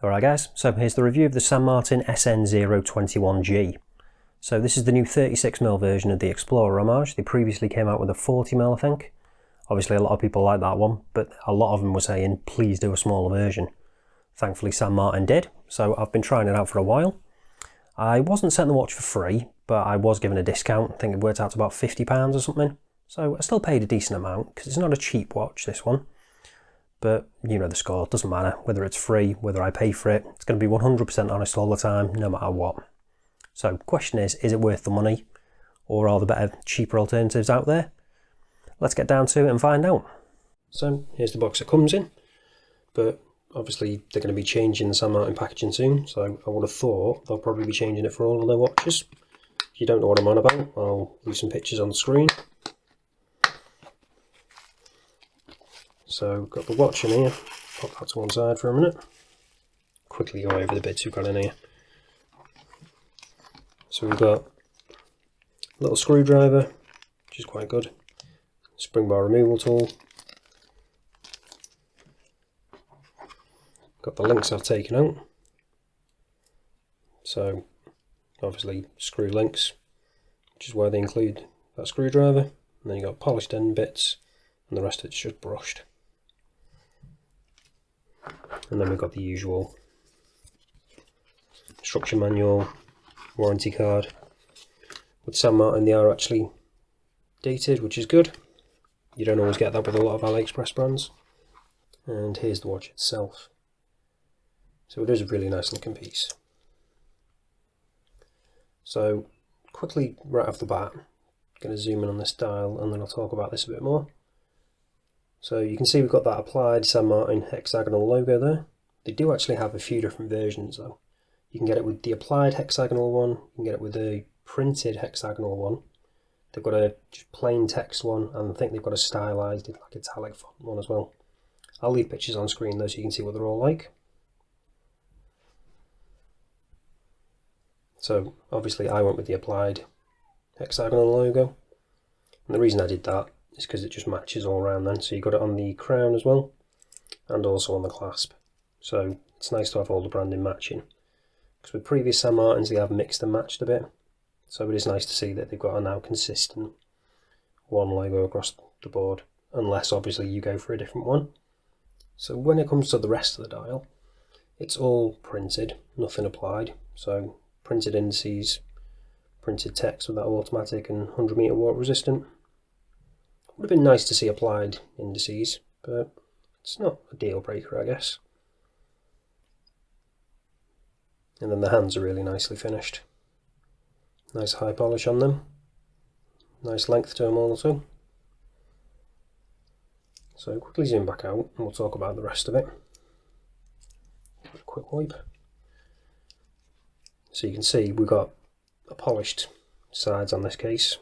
Alright guys, so here's the review of the San Martin SN021G. So this is the new 36mm version of the Explorer Homage. They previously came out with a 40mm I think. Obviously a lot of people like that one, but a lot of them were saying please do a smaller version. Thankfully San Martin did, so I've been trying it out for a while. I wasn't setting the watch for free, but I was given a discount. I think it worked out to about £50 or something. So I still paid a decent amount, because it's not a cheap watch, this one. But you know the score, it doesn't matter whether it's free, whether I pay for it. It's going to be 100% honest all the time, no matter what. So question is it worth the money? Or are there better, cheaper alternatives out there? Let's get down to it and find out. So here's the box it comes in. But obviously they're going to be changing the San Martin packaging soon. So I would have thought they'll probably be changing it for all of their watches. If you don't know what I'm on about, I'll leave some pictures on the screen. So got the watch in here, pop that to one side for a minute. Quickly go over the bits we've got in here. So we've got a little screwdriver, which is quite good. Spring bar removal tool. Got the links I've taken out. So obviously screw links, which is why they include that screwdriver. And then you've got polished end bits, and the rest of it's just brushed. And then we've got the usual instruction manual, warranty card. With San Martin they are actually dated, which is good. You don't always get that with a lot of AliExpress brands. And here's the watch itself. So it is a really nice looking piece. So quickly right off the bat, I'm going to zoom in on this dial and then I'll talk about this a bit more. So you can see we've got that applied San Martin hexagonal logo there. They do actually have a few different versions though. You can get it with the applied hexagonal one, you can get it with the printed hexagonal one. They've got a just plain text one, and I think they've got a stylized like italic font one as well. I'll leave pictures on screen though so you can see what they're all like. So obviously I went with the applied hexagonal logo. And the reason I did that is because it just matches all around then. So you got it on the crown as well, and also on the clasp. So it's nice to have all the branding matching. Because with previous San Martins they have mixed and matched a bit. So it is nice to see that they've got a now consistent one logo across the board. Unless obviously you go for a different one. So when it comes to the rest of the dial, it's all printed, nothing applied. So printed indices, printed text with that automatic and 100 meter water resistant. Would have been nice to see applied indices, but it's not a deal breaker, I guess. And then the hands are really nicely finished. Nice high polish on them. Nice length to them also. So quickly zoom back out and we'll talk about the rest of it. A quick wipe. So you can see we've got a polished sides on this case.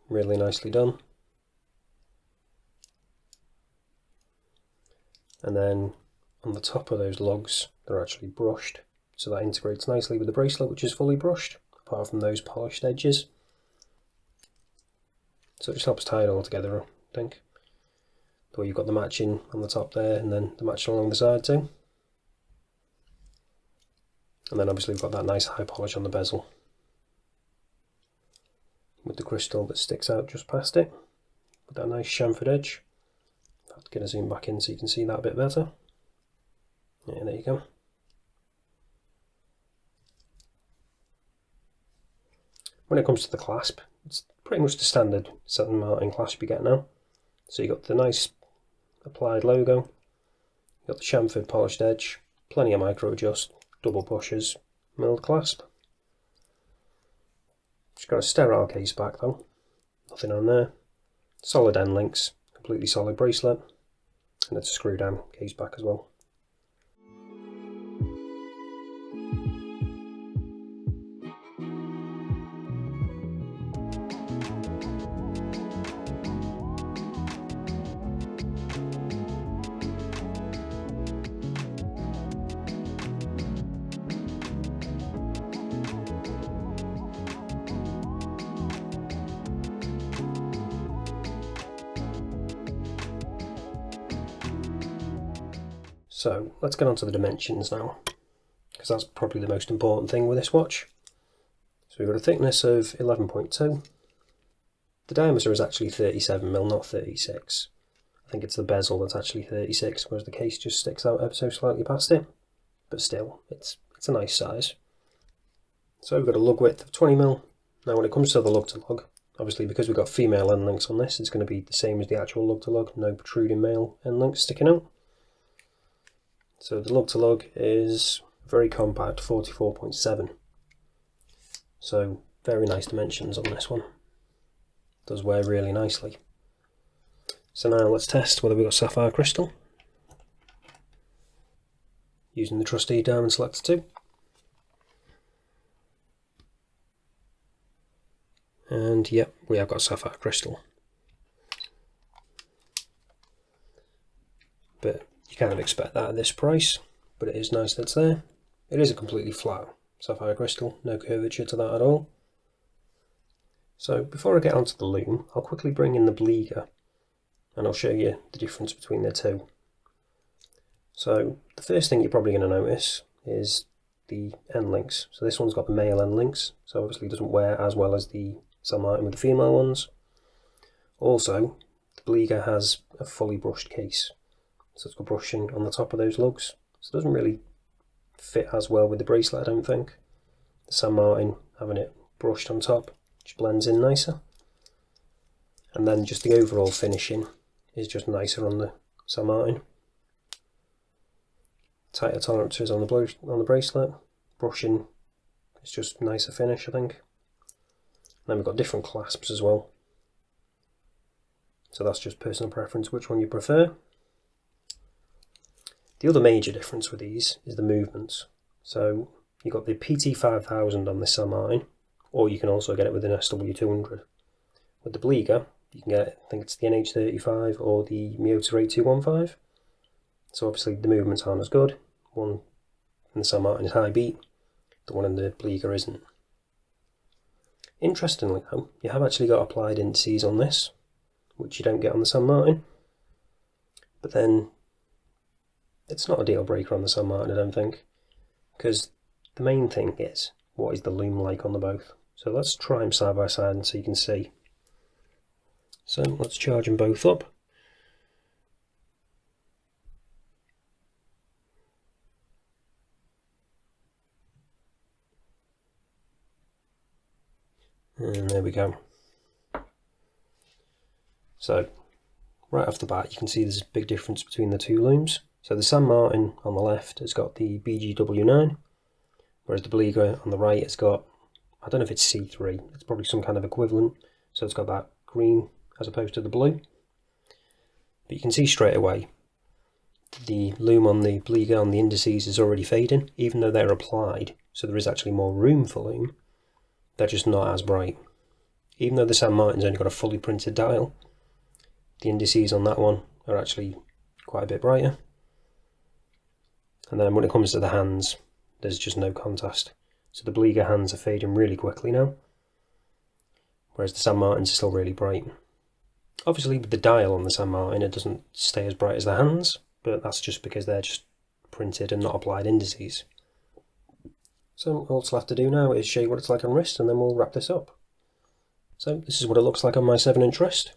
Really nicely done. And then on the top of those lugs they're actually brushed, so that integrates nicely with the bracelet, which is fully brushed apart from those polished edges. So it just helps tie it all together, I think. The way you've got the matching on the top there and then the matching along the side too. And then obviously we've got that nice high polish on the bezel, with the crystal that sticks out just past it, with that nice chamfered edge. I'll have to get a zoom back in so you can see that a bit better. Yeah, there you go. When it comes to the clasp, it's pretty much the standard San Martin clasp you get now. So you got the nice applied logo, you got the chamfered polished edge, plenty of micro adjust, double pushers, milled clasp. Just got a sterile case back though, nothing on there. Solid end links, completely solid bracelet, and it's a screw down case back as well. So let's get on to the dimensions now, because that's probably the most important thing with this watch. So we've got a thickness of 11.2. The diameter is actually 37mm, not 36. I think it's the bezel that's actually 36, whereas the case just sticks out ever so slightly past it. But still, it's a nice size. So we've got a lug width of 20mm. Now when it comes to the lug to lug, obviously because we've got female end links on this, it's going to be the same as the actual lug to lug, no protruding male end links sticking out. So the lug to lug is very compact, 44.7. So very nice dimensions on this one. Does wear really nicely. So now let's test whether we've got sapphire crystal. Using the trusty Diamond Selector 2. And yep, we have got sapphire crystal. But you kind of expect that at this price, but it is nice that it's there. It is a completely flat sapphire crystal, no curvature to that at all. So before I get onto the loom, I'll quickly bring in the Bliger and I'll show you the difference between the two. So the first thing you're probably going to notice is the end links. So this one's got the male end links, so obviously it doesn't wear as well as the San Martin with the female ones. Also, the Bliger has a fully brushed case, so it's got brushing on the top of those lugs, so it doesn't really fit as well with the bracelet, I don't think. The San Martin having it brushed on top, which blends in nicer. And then just the overall finishing is just nicer on the San Martin. Tighter tolerances on the bracelet, brushing is just nicer finish, I think. And then we've got different clasps as well. So that's just personal preference, which one you prefer. The other major difference with these is the movements. So you've got the PT5000 on the San Martin, or you can also get it with an SW200. With the Bliger, you can get, I think it's the NH35 or the Miyota 8215. So obviously the movements aren't as good. One in the San Martin is high beat, the one in the Bliger isn't. Interestingly though, you have actually got applied indices on this, which you don't get on the San Martin. But then it's not a deal breaker on the San Martin, I don't think, because the main thing is, what is the loom like on the both? So let's try them side by side and so you can see. So let's charge them both up. And there we go. So right off the bat you can see there's a big difference between the two looms. So the San Martin on the left has got the BGW9, whereas the Bliger on the right has got, I don't know if it's C3, it's probably some kind of equivalent, so it's got that green as opposed to the blue. But you can see straight away the loom on the Bliger on the indices is already fading, even though they're applied, so there is actually more room for loom. They're just not as bright. Even though the San Martin's only got a fully printed dial, the indices on that one are actually quite a bit brighter. And then when it comes to the hands, there's just no contrast. So the Bliger hands are fading really quickly now, whereas the San Martin's are still really bright. Obviously with the dial on the San Martin it doesn't stay as bright as the hands, but that's just because they're just printed and not applied indices. So all it's left to do now is show you what it's like on wrist, and then we'll wrap this up. So this is what it looks like on my 7-inch wrist,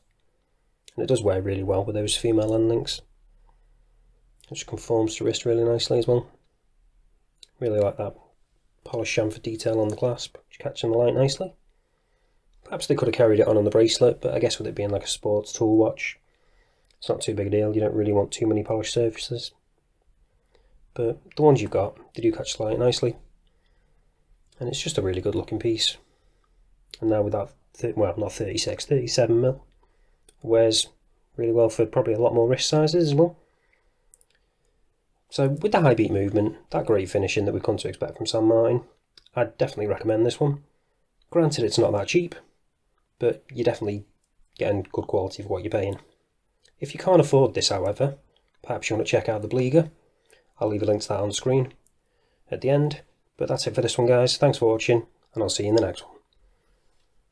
and it does wear really well with those female end links. It just conforms to wrist really nicely as well. Really like that polished chamfer detail on the clasp, which catches the light nicely. Perhaps they could have carried it on the bracelet, but I guess with it being like a sports tool watch, it's not too big a deal. You don't really want too many polished surfaces. But the ones you've got, they do catch the light nicely. And it's just a really good looking piece. And now with that, well, not 36, 37mm, it wears really well for probably a lot more wrist sizes as well. So with the high beat movement, that great finishing that we've come to expect from San Martin, I'd definitely recommend this one. Granted it's not that cheap, but you're definitely getting good quality for what you're paying. If you can't afford this however, perhaps you want to check out the Bliger. I'll leave a link to that on screen at the end. But that's it for this one guys, thanks for watching, and I'll see you in the next one.